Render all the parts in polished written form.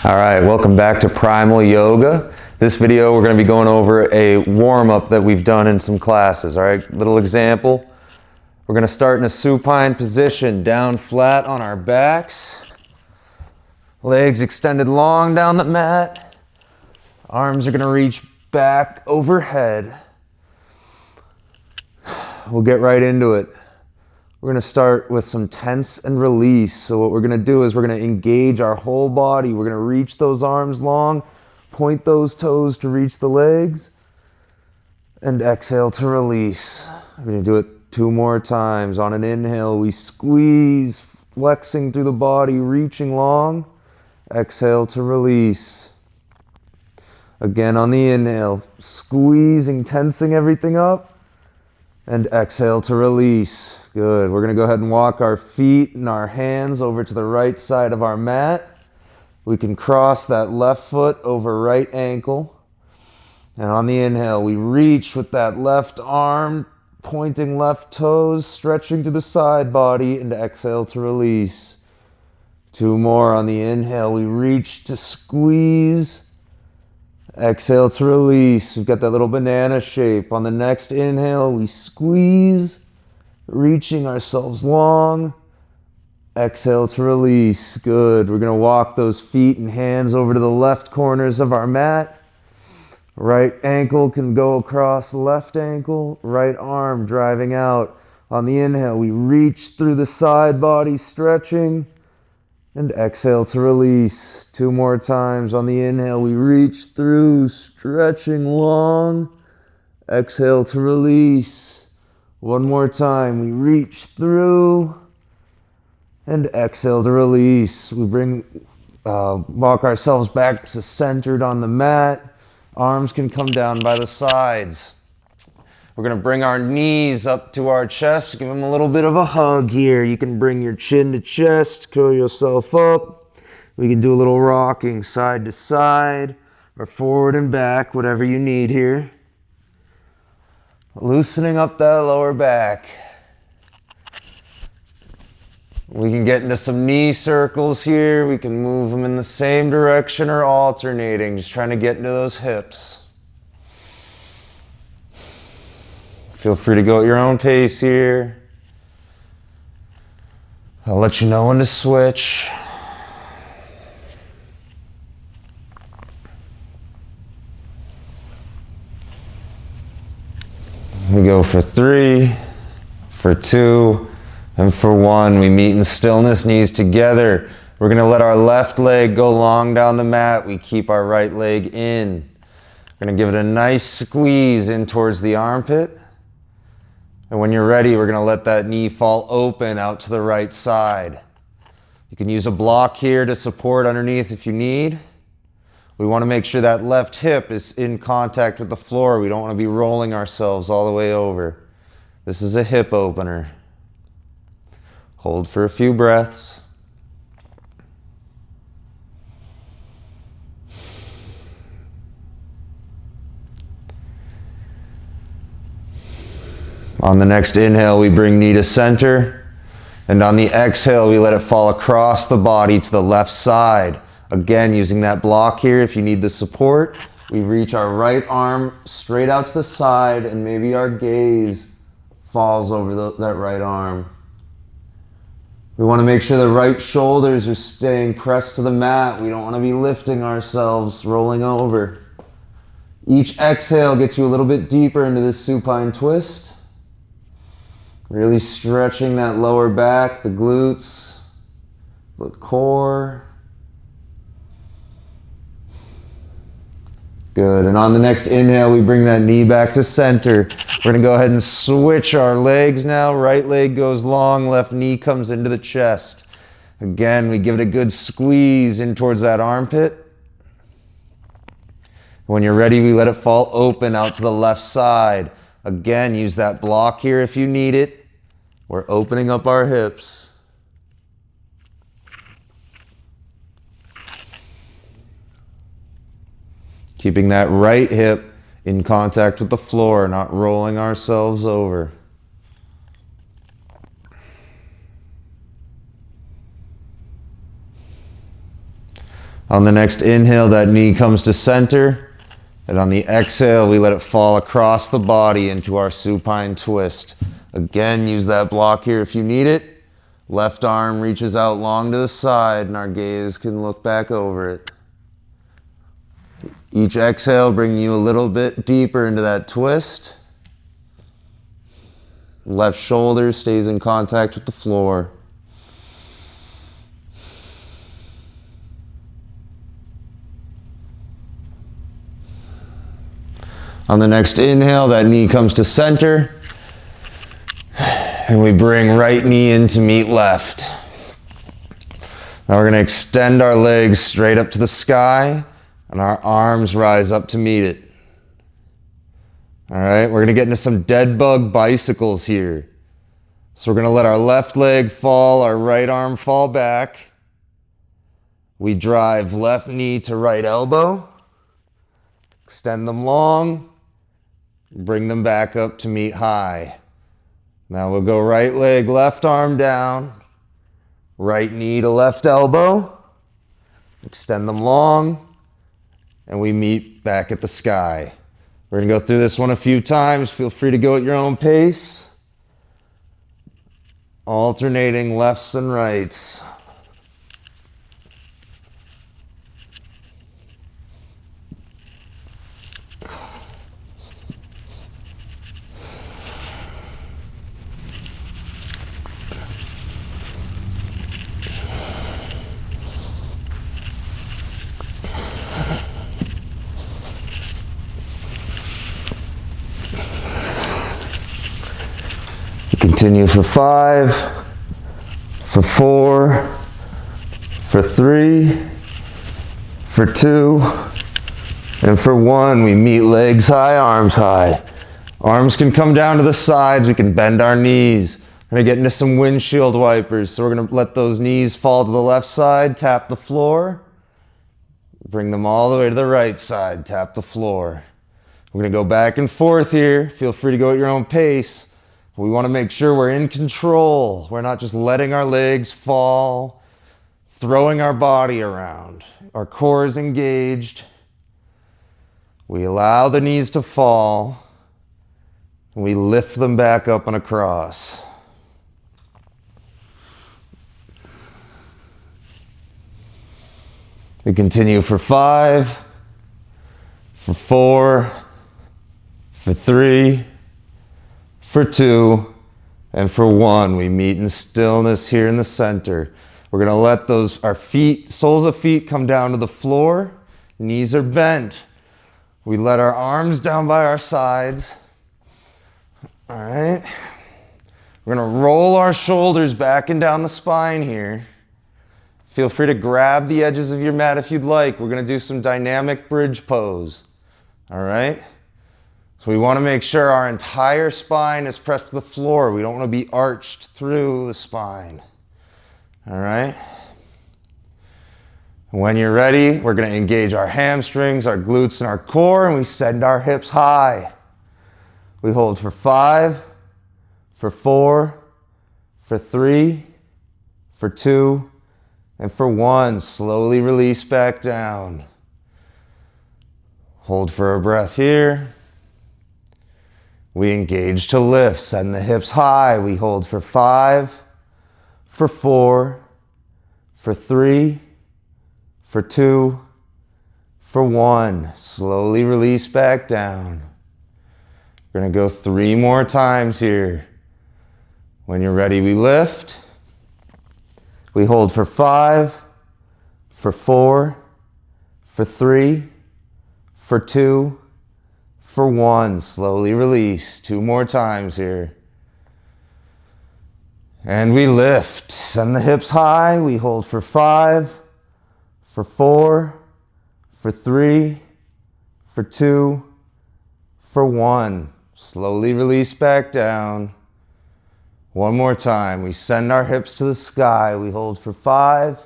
All right, welcome back to Primal Yoga. This video we're going to be going over a warm-up that we've done in some classes. All right, little example. We're going to start in a supine position, down flat on our backs. Legs extended long down the mat. Arms are going to reach back overhead. We'll get right into it. We're going to start with some tense and release. So what we're going to do is we're going to engage our whole body. We're going to reach those arms long, point those toes to reach the legs, and exhale to release. We're going to do it 2 more times. On an inhale, we squeeze, flexing through the body, reaching long. Exhale to release. Again on the inhale, squeezing, tensing everything up, and exhale to release. Good. We're going to go ahead and walk our feet and our hands over to the right side of our mat. We can cross that left foot over right ankle. And on the inhale, we reach with that left arm, pointing left toes, stretching to the side body, and exhale to release. 2 more on the inhale. We reach to squeeze. Exhale to release. We've got that little banana shape. On the next inhale, we squeeze, reaching ourselves long. Exhale to release. Good. We're going to walk those feet and hands over to the left corners of our mat. Right ankle can go across left ankle. Right arm driving out. On the inhale, we reach through the side body, stretching. And exhale to release. 2 more times. On the inhale, we reach through, stretching long. Exhale to release. 1 more time. We reach through and exhale to release. We walk ourselves back to centered on the mat. Arms can come down by the sides. We're going to bring our knees up to our chest. Give them a little bit of a hug here. You can bring your chin to chest, curl yourself up. We can do a little rocking side to side or forward and back, whatever you need here. Loosening up that lower back. We can get into some knee circles here. We can move them in the same direction or alternating, just trying to get into those hips. Feel free to go at your own pace here. I'll let you know when to switch. We go for 3, for 2, and for 1. We meet in stillness, knees together. We're going to let our left leg go long down the mat. We keep our right leg in. We're going to give it a nice squeeze in towards the armpit. And when you're ready, we're going to let that knee fall open out to the right side. You can use a block here to support underneath if you need. We want to make sure that left hip is in contact with the floor. We don't want to be rolling ourselves all the way over. This is a hip opener. Hold for a few breaths. On the next inhale, we bring knee to center. And on the exhale, we let it fall across the body to the left side. Again, using that block here, if you need the support, we reach our right arm straight out to the side and maybe our gaze falls over that right arm. We want to make sure the right shoulders are staying pressed to the mat. We don't want to be lifting ourselves, rolling over. Each exhale gets you a little bit deeper into this supine twist. Really stretching that lower back, the glutes, the core. Good. And on the next inhale, we bring that knee back to center. We're going to go ahead and switch our legs now. Right leg goes long, left knee comes into the chest. Again, we give it a good squeeze in towards that armpit. When you're ready, we let it fall open out to the left side. Again, use that block here if you need it. We're opening up our hips. Keeping that right hip in contact with the floor, not rolling ourselves over. On the next inhale, that knee comes to center. And on the exhale, we let it fall across the body into our supine twist. Again, use that block here if you need it. Left arm reaches out long to the side and our gaze can look back over it. Each exhale, bring you a little bit deeper into that twist. Left shoulder stays in contact with the floor. On the next inhale, that knee comes to center. And we bring right knee in to meet left. Now we're going to extend our legs straight up to the sky and our arms rise up to meet it. All right, we're going to get into some dead bug bicycles here. So we're going to let our left leg fall, our right arm fall back. We drive left knee to right elbow. Extend them long. Bring them back up to meet high. Now we'll go right leg, left arm down. Right knee to left elbow. Extend them long. And we meet back at the sky. We're going to go through this one a few times. Feel free to go at your own pace. Alternating lefts and rights. Continue for 5, for 4, for 3, for 2, and for 1. We meet legs high, arms high. Arms can come down to the sides. We can bend our knees. We're going to get into some windshield wipers. So we're going to let those knees fall to the left side, tap the floor. Bring them all the way to the right side, tap the floor. We're going to go back and forth here. Feel free to go at your own pace. We want to make sure we're in control. We're not just letting our legs fall, throwing our body around. Our core is engaged. We allow the knees to fall, and we lift them back up and across. We continue for 5, for 4, for 3, for 2, and for 1. We meet in stillness here in the center. We're going to let our feet, soles of feet come down to the floor. Knees are bent. We let our arms down by our sides. All right. We're going to roll our shoulders back and down the spine here. Feel free to grab the edges of your mat if you'd like. We're going to do some dynamic bridge pose. All right. So we want to make sure our entire spine is pressed to the floor. We don't want to be arched through the spine. All right? When you're ready, we're going to engage our hamstrings, our glutes, and our core, and we send our hips high. We hold for 5, for 4, for 3, for 2, and for 1. Slowly release back down. Hold for a breath here. We engage to lift, send the hips high. We hold for 5, for 4, for 3, for 2, for 1. Slowly release back down. We're going to go 3 more times here. When you're ready, we lift. We hold for 5, for 4, for 3, for 2, for 1. Slowly release. 2 more times here. And we lift. Send the hips high. We hold for 5, for 4, for 3, for 2, for 1. Slowly release back down. 1 more time. We send our hips to the sky. We hold for 5,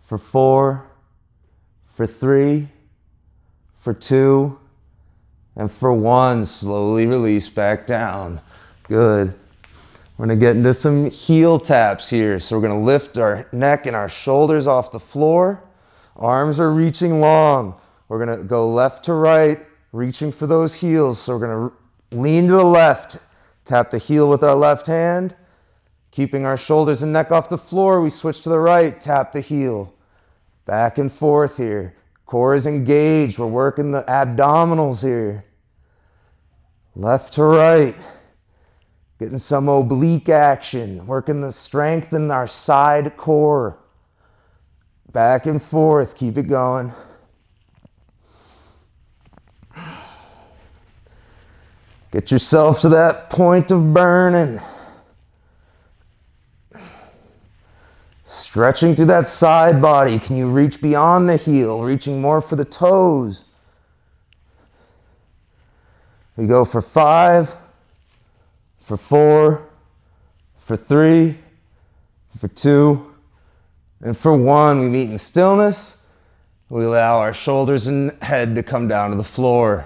for 4, for 3, for 2, and for 1. Slowly release back down. Good. We're going to get into some heel taps here. So we're going to lift our neck and our shoulders off the floor. Arms are reaching long. We're going to go left to right, reaching for those heels. So we're going to lean to the left, tap the heel with our left hand. Keeping our shoulders and neck off the floor, we switch to the right, tap the heel. Back and forth here. Core is engaged. We're working the abdominals here. Left to right. Getting some oblique action. Working the strength in our side core. Back and forth. Keep it going. Get yourself to that point of burning. Stretching through that side body. Can you reach beyond the heel? Reaching more for the toes. We go for 5, for 4, for 3, for 2, and for 1. We meet in stillness. We allow our shoulders and head to come down to the floor.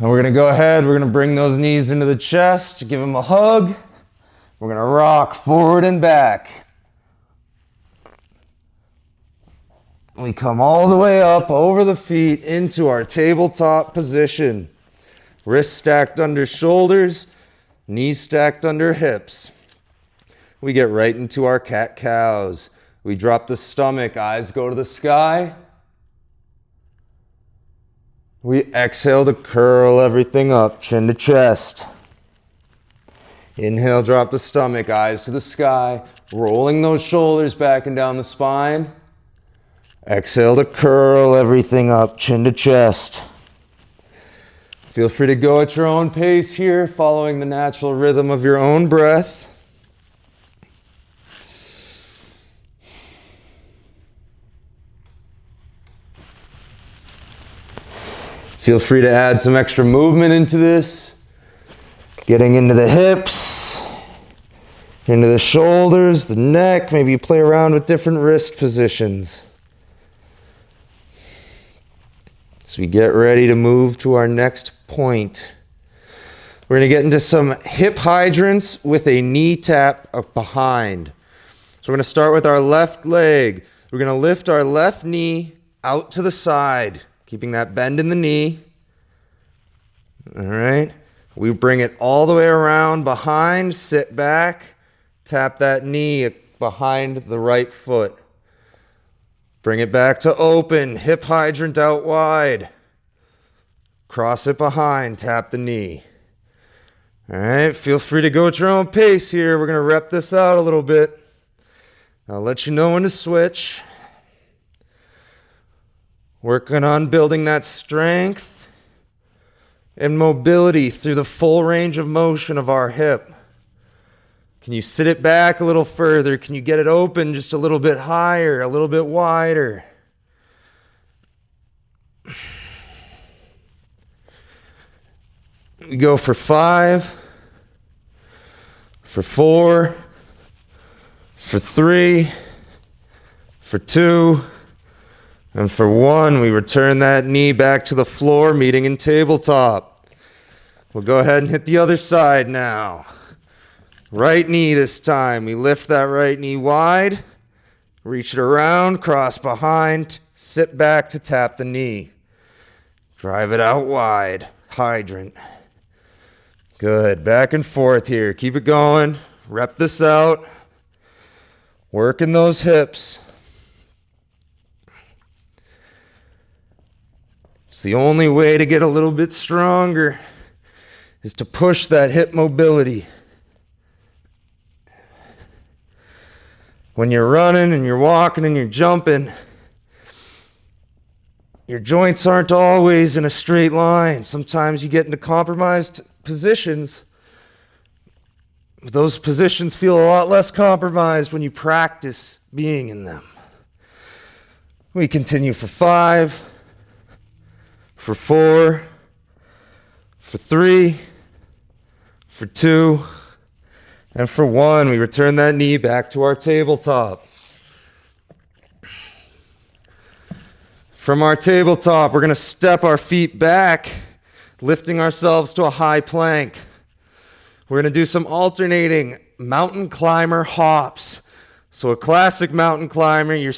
And we're going to go ahead. We're going to bring those knees into the chest. Give them a hug. We're going to rock forward and back. We come all the way up over the feet into our tabletop position. Wrists stacked under shoulders, knees stacked under hips. We get right into our cat-cows. We drop the stomach, eyes go to the sky. We exhale to curl everything up, chin to chest. Inhale, drop the stomach, eyes to the sky, rolling those shoulders back and down the spine. Exhale to curl everything up, chin to chest. Feel free to go at your own pace here, following the natural rhythm of your own breath. Feel free to add some extra movement into this. Getting into the hips, into the shoulders, the neck. Maybe you play around with different wrist positions. So we get ready to move to our next point. We're going to get into some hip hydrants with a knee tap up behind. So we're going to start with our left leg. We're going to lift our left knee out to the side, keeping that bend in the knee. All right. We bring it all the way around behind, sit back, tap that knee behind the right foot. Bring it back to open, hip hydrant out wide. Cross it behind, tap the knee. All right, feel free to go at your own pace here. We're going to rep this out a little bit. I'll let you know when to switch. Working on building that strength and mobility through the full range of motion of our hip. Can you sit it back a little further? Can you get it open just a little bit higher, a little bit wider? We go for 5, for 4, for 3, for 2, and for 1. We return that knee back to the floor, meeting in tabletop. We'll go ahead and hit the other side now. Right knee this time. We lift that right knee wide, reach it around, cross behind, sit back to tap the knee. Drive it out wide, hydrant. Good, back and forth here. Keep it going. Rep this out. Working those hips. It's the only way to get a little bit stronger is to push that hip mobility. When you're running and you're walking and you're jumping, your joints aren't always in a straight line. Sometimes you get into compromised positions. Those positions feel a lot less compromised when you practice being in them. We continue for 5, for 4, for 3, for 2, and for 1. We return that knee back to our tabletop. From our tabletop, we're going to step our feet back, lifting ourselves to a high plank. We're going to do some alternating mountain climber hops. So a classic mountain climber, you're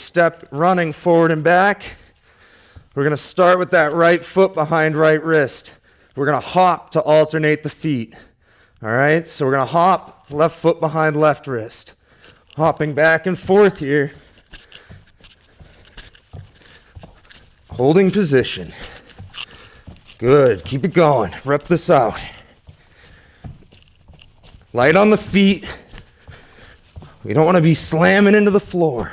running forward and back. We're gonna start with that right foot behind right wrist. We're gonna hop to alternate the feet. All right, so we're gonna hop, left foot behind left wrist. Hopping back and forth here. Holding position. Good, keep it going. Rep this out. Light on the feet. We don't want to be slamming into the floor.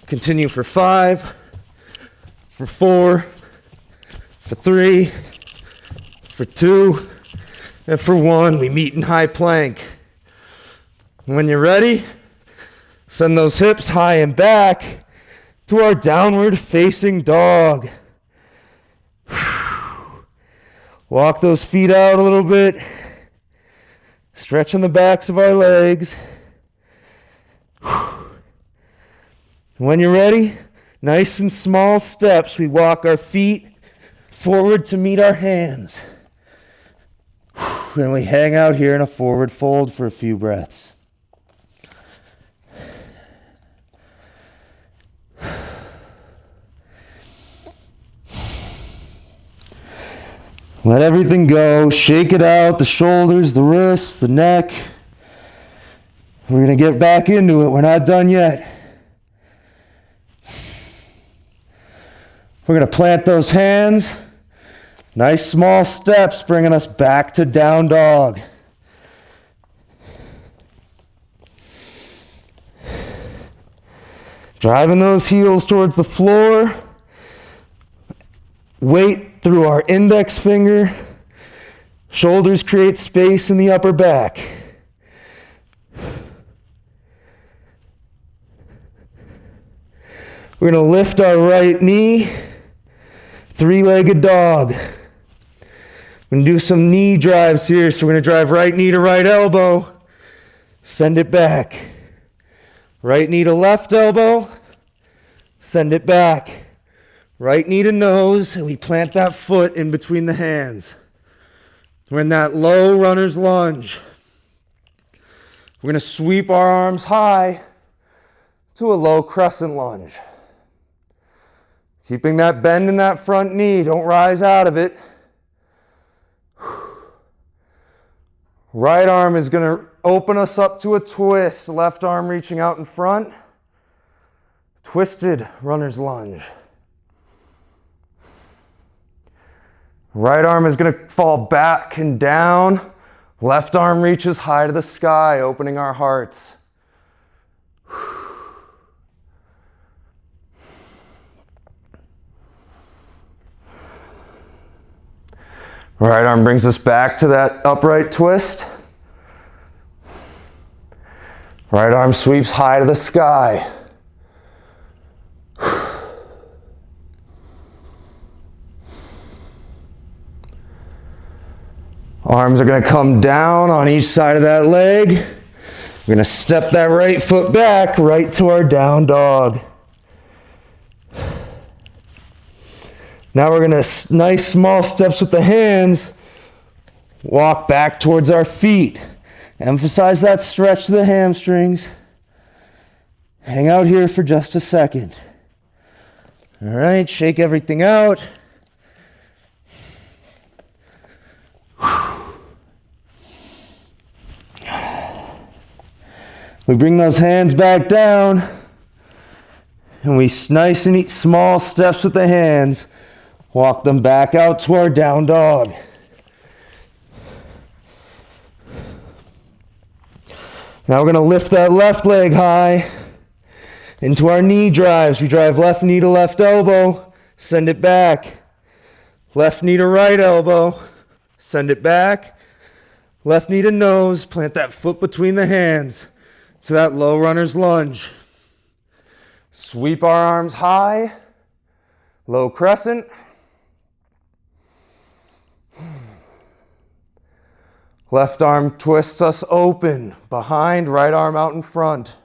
Continue for 5, for 4, for 3, for 2, and for 1. We meet in high plank. When you're ready, send those hips high and back to our downward facing dog. Walk those feet out a little bit. Stretching the backs of our legs. When you're ready, nice and small steps, we walk our feet forward to meet our hands. And we hang out here in a forward fold for a few breaths. Let everything go, shake it out, the shoulders, the wrists, the neck. We're gonna get back into it, we're not done yet. We're gonna plant those hands. Nice small steps bringing us back to down dog. Driving those heels towards the floor. Weight through our index finger. Shoulders create space in the upper back. We're gonna lift our right knee. Three-legged dog. We're gonna do some knee drives here. So we're gonna drive right knee to right elbow. Send it back. Right knee to left elbow. Send it back. Right knee to nose, and we plant that foot in between the hands. We're in that low runner's lunge. We're gonna sweep our arms high to a low crescent lunge. Keeping that bend in that front knee, don't rise out of it. Right arm is gonna open us up to a twist, left arm reaching out in front. Twisted runner's lunge. Right arm is gonna fall back and down. Left arm reaches high to the sky, opening our hearts. Right arm brings us back to that upright twist. Right arm sweeps high to the sky. Arms are going to come down on each side of that leg. We're going to step that right foot back right to our down dog. Now we're going to, nice small steps with the hands, walk back towards our feet. Emphasize that stretch to the hamstrings. Hang out here for just a second. All right, shake everything out. We bring those hands back down, and we nice and small steps with the hands. Walk them back out to our down dog. Now we're going to lift that left leg high into our knee drives. We drive left knee to left elbow, send it back. Left knee to right elbow, send it back. Left knee to nose, plant that foot between the hands to that low runner's lunge. Sweep our arms high, low crescent. Left arm twists us open, behind, right arm out in front.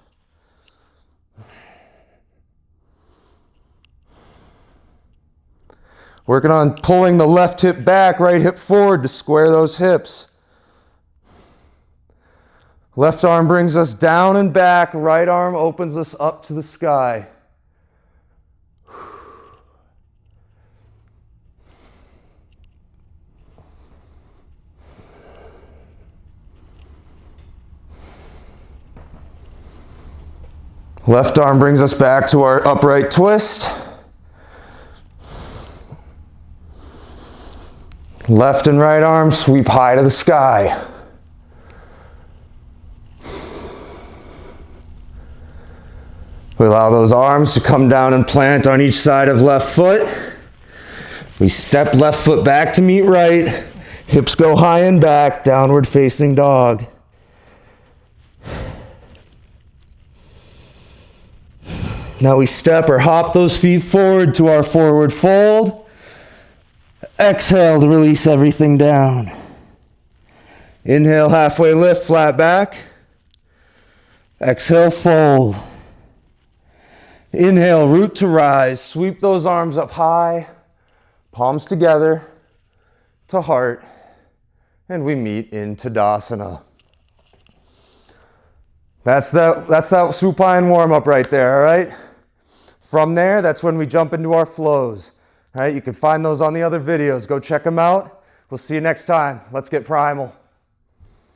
Working on pulling the left hip back, right hip forward to square those hips. Left arm brings us down and back. Right arm opens us up to the sky. Left arm brings us back to our upright twist. Left and right arm sweep high to the sky. We allow those arms to come down and plant on each side of left foot. We step left foot back to meet right. Hips go high and back, downward facing dog. Now we step or hop those feet forward to our forward fold. Exhale to release everything down. Inhale, halfway lift, flat back. Exhale, fold. Inhale, root to rise. Sweep those arms up high, palms together to heart, and we meet in Tadasana. That's that supine warm-up right there, all right? From there, that's when we jump into our flows. All right, you can find those on the other videos. Go check them out. We'll see you next time. Let's get primal.